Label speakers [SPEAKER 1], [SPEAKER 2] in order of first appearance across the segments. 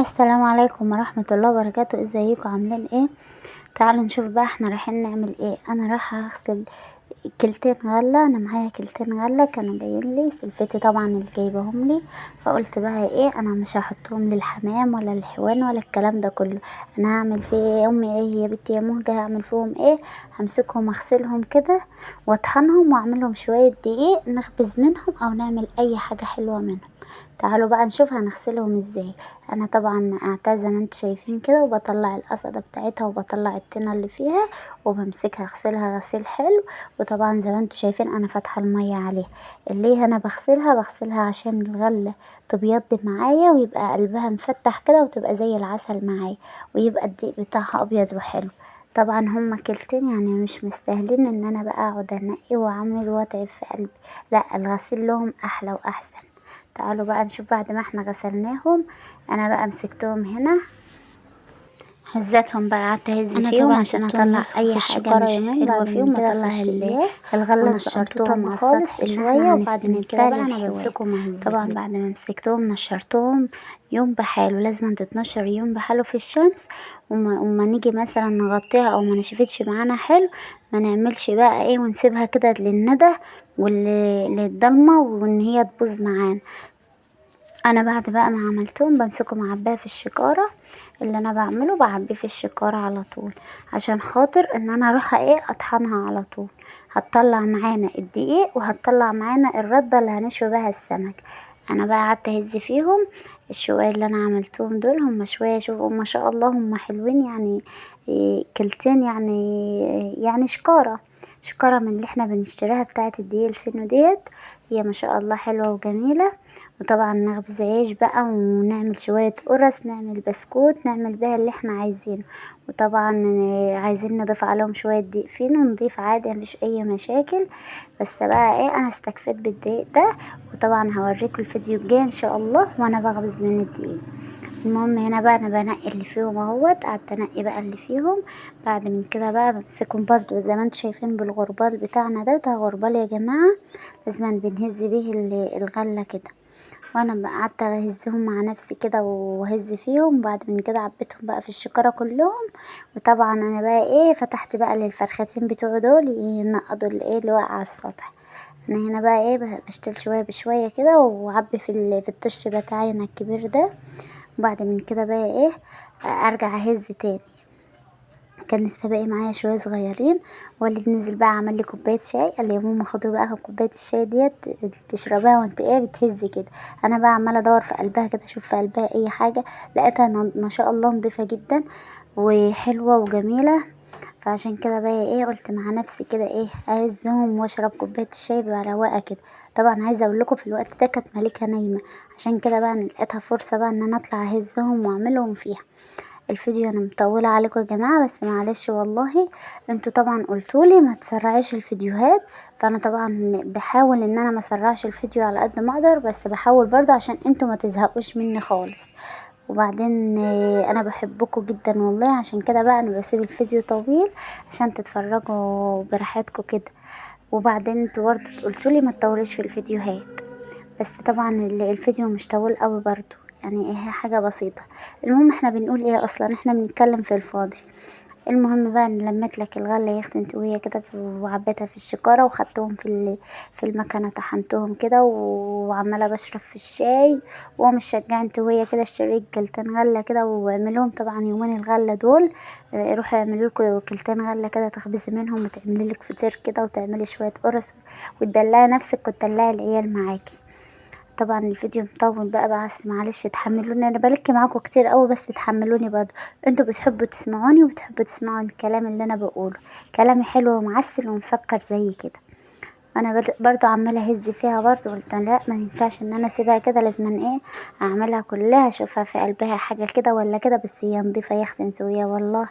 [SPEAKER 1] السلام عليكم ورحمة الله وبركاته. ازيكم عاملين ايه؟ تعالوا نشوف بقى احنا رايحين نعمل ايه. انا رايحة اغسل كيلتين غلة. انا معايا كيلتين غلة كانوا جايين لي سلفتي طبعا اللي جايبهم لي. فقلت بقى ايه، انا مش هحطهم للحمام ولا للحيوان ولا الكلام ده كله. انا هعمل فيه ايه؟ امي ايه هي بنتي يا مهجة، هعمل فيهم ايه؟ همسكهم اغسلهم كده واطحنهم واعملهم شوية دقيق نخبز منهم او نعمل اي حاجة حلوة منهم. تعالوا بقى نشوف هنغسلهم ازاي. انا طبعا نقعتها زي ما انتوا شايفين كده، وبطلع القصدة بتاعتها وبطلع الطينة اللي فيها وبمسكها اغسلها غسيل حلو. وطبعا زي ما انتوا شايفين انا فاتحة المية عليها. ليه انا بغسلها عشان الغلة تبيض معايا ويبقى قلبها مفتح كده وتبقى زي العسل معايا، ويبقى الدقيق بتاعها ابيض وحلو. طبعا هما كيلتين يعني مش مستاهلين ان انا بقى اقعد انقي واعمل واتعب في قلبي. لا، الغسيل لهم احلى واحسن. تعالوا بقى نشوف بعد ما احنا غسلناهم. انا بقى مسكتهم هنا، هزتهم بقى، قعدت اهز
[SPEAKER 2] انا
[SPEAKER 1] فيهم
[SPEAKER 2] طبعا
[SPEAKER 1] عشان
[SPEAKER 2] سبتهم
[SPEAKER 1] اطلع
[SPEAKER 2] يصفوا في
[SPEAKER 1] اي حاجه
[SPEAKER 2] الشكارة
[SPEAKER 1] مش
[SPEAKER 2] يومين،
[SPEAKER 1] حلوه
[SPEAKER 2] بعد من
[SPEAKER 1] فيهم،
[SPEAKER 2] كده
[SPEAKER 1] واطلع
[SPEAKER 2] فرشت اكياس
[SPEAKER 1] الغله
[SPEAKER 2] ونشرتهم
[SPEAKER 1] الزقنطوطه
[SPEAKER 2] على
[SPEAKER 1] خالص
[SPEAKER 2] السطح
[SPEAKER 1] اللي
[SPEAKER 2] شوية،
[SPEAKER 1] احنا
[SPEAKER 2] وبعد من كده
[SPEAKER 1] هنتبلها
[SPEAKER 2] بقى انا
[SPEAKER 1] الحوال.
[SPEAKER 2] بمسكهم
[SPEAKER 1] طبعا
[SPEAKER 2] اهزهم.
[SPEAKER 1] بعد ما مسكتهم نشرتهم يوم بحاله، لازم تتنشر يوم بحاله في الشمس. وما نيجي مثلا نغطيها او ما نشفتش معانا حلو، ما نعملش بقى ايه ونسيبها كده للندى وللضلمه وان هي تبوظ معانا. انا بعد بقى ما عملتهم بمسكه معباه في الشكارة. اللي انا بعمله بعبيه في الشكارة على طول، عشان خاطر ان انا اروح ايه اطحنها على طول. هتطلع معانا الدقيق وهتطلع معانا الردة اللي هنشوي بها السمك. انا بقى قعدت اهز فيهم. الشوية اللي انا عملتهم دول هم شوية، شوفوا ما شاء الله هم حلوين يعني. كلتين يعني شكارة من اللي احنا بنشتريها بتاعة الدقيق الفينو ديت. هي ما شاء الله حلوة وجميلة. وطبعا نخبز عيش بقى ونعمل شوية قرص، نعمل بسكوت نعمل بيها اللي احنا عايزينه. وطبعا عايزين نضيف عليهم شوية دقيق فينو نضيف عادي مفيش اي مشاكل. بس بقى ايه، انا استكفيت بالدقيق ده. وطبعا هوريكم الفيديو الجاي ان شاء الله وانا بخبز من الدقيق. المهم هنا بقى انا بنقي اللي فيهم اهوت، قعدت انقي بقى اللي فيهم. بعد من كده بقى بمسكهم برضو زي ما انتم شايفين بالغربال بتاعنا ده غربال يا جماعة. لازم بنهز بيه الغلة كده. وانا بقى قعدت اهزهم مع نفسي كده وهز فيهم، وبعد من كده عبيتهم بقى في الشكارة كلهم. وطبعا انا بقى ايه فتحت بقى للفرختين بتوع دول ينقضوا الايه اللي واقع على السطح. انا هنا بقى ايه بشتل شوية بشوية كده وعبي في الطش بتاعنا الكبير ده. وبعد من كده بقى ايه ارجع اهز تاني. كان لسه باقي معايا شويه صغيرين. والدي نزل بقى عمل لي كوبايه شاي، قال لي يا ماما خدي بقى كوبايه الشاي ديت تشربيها وانت ايه بتهزي كده. انا بقى عماله ادور في قلبها كده اشوف في قلبها اي حاجه، لقيتها ما شاء الله نضيفه جدا وحلوه وجميله. فعشان كده بقى ايه قلت مع نفسي كده ايه اهزهم واشرب كوبايه الشاي برواقه كده. طبعا عايزه اقول لكم في الوقت ده كانت مليكه نايمه، عشان كده بقى أنا لقيتها فرصه بقى ان انا اطلع اهزهم واعملهم فيها. الفيديو انا مطولة عليكم يا جماعة بس معلش والله. انتوا طبعا قلتولي ما تسرعيش الفيديوهات، فانا طبعا بحاول ان انا ما اسرعش الفيديو على قد ما اقدر، بس بحاول برضو عشان انتوا ما تزهقوش مني خالص. وبعدين انا بحبكم جدا والله، عشان كده بقى انا بسيب الفيديو طويل عشان تتفرجوا براحتكم كده. وبعدين انتوا برضو قلتولي ما تطوليش في الفيديوهات، بس طبعا الفيديو مش طويل قوي برضو، يعني ايه حاجة بسيطة. المهم احنا بنقول ايه اصلا، احنا بنتكلم في الفاضي. المهم بقى ان لميت لك الغله يا اختي انت وهي كده وعبيتها في الشكاره وخدتهم في المكنه طحنتهم كده وعماله بشرب في الشاي. ومش شجعت انت وهي كده اشتريت كلتين غله كده واعملهم طبعا يومين الغله دول. روحي اعملي لكم كلتين غله كده تخبزي منهم وتعملي لك فطير كده وتعملي شويه قرص وتدلعي نفسك وتدلعي العيال معاكي. طبعا الفيديو مطول بقى بس معلش تحملوني، انا بلكي معاكم كتير قوي بس تحملوني برضه. انتوا بتحبوا تسمعوني وبتحبوا تسمعوا الكلام اللي انا بقوله، كلامي حلو ومعسل ومسكر زي كده. انا برضو عماله اهز فيها برضو، قلت لا ما ينفعش ان انا اسيبها كده، لازم ايه اعملها كلها اشوفها في قلبها حاجه كده ولا كده، بس هي نضيفه يا اختي انت وهي والله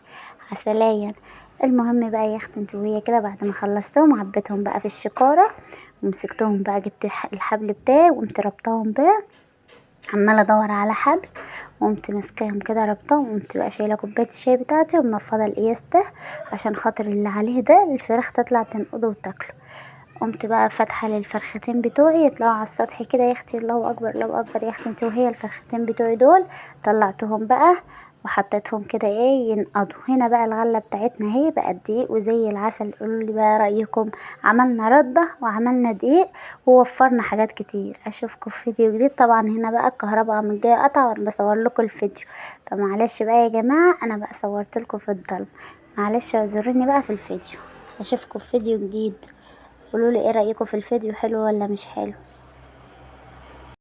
[SPEAKER 1] عسليا. المهم بقى يا اختي انت وهي كده بعد ما خلصتهم عبيتهم بقى في الشكاره ومسكتهم بقى جبت الحبل بتاعي وقمت ربطاهم بقى. عماله ادور على حبل وقمت ماسكاهم كده رابطه، وقمت بقى شايله كوبايه الشاي بتاعتي ومنفضه القياس ده عشان خاطر اللي عليه ده الفراخ تطلع تنقضه وتاكله. قمت بقى فاتحة للفرختين بتوعي يطلعوا على السطح كده. يا اختي الله اكبر الله اكبر يا اختي انت وهي. الفرختين بتوعي دول طلعتهم بقى وحطيتهم كده ايه ينقضوا. هنا بقى الغلة بتاعتنا اهي بقت دقيق وزي العسل. قولوا لي بقى رأيكم. عملنا ردة وعملنا دقيق ووفرنا حاجات كتير. اشوفكم في فيديو جديد. طبعا هنا بقى الكهرباء قامت جايه قطع وانا بصور لكم الفيديو، فمعلش بقى يا جماعة انا بقى صورت لكم في الضلمة، معلش اعذروني بقى في الفيديو. اشوفكم في فيديو جديد. قولوا لي ايه رأيكم في الفيديو، حلو ولا مش حلو؟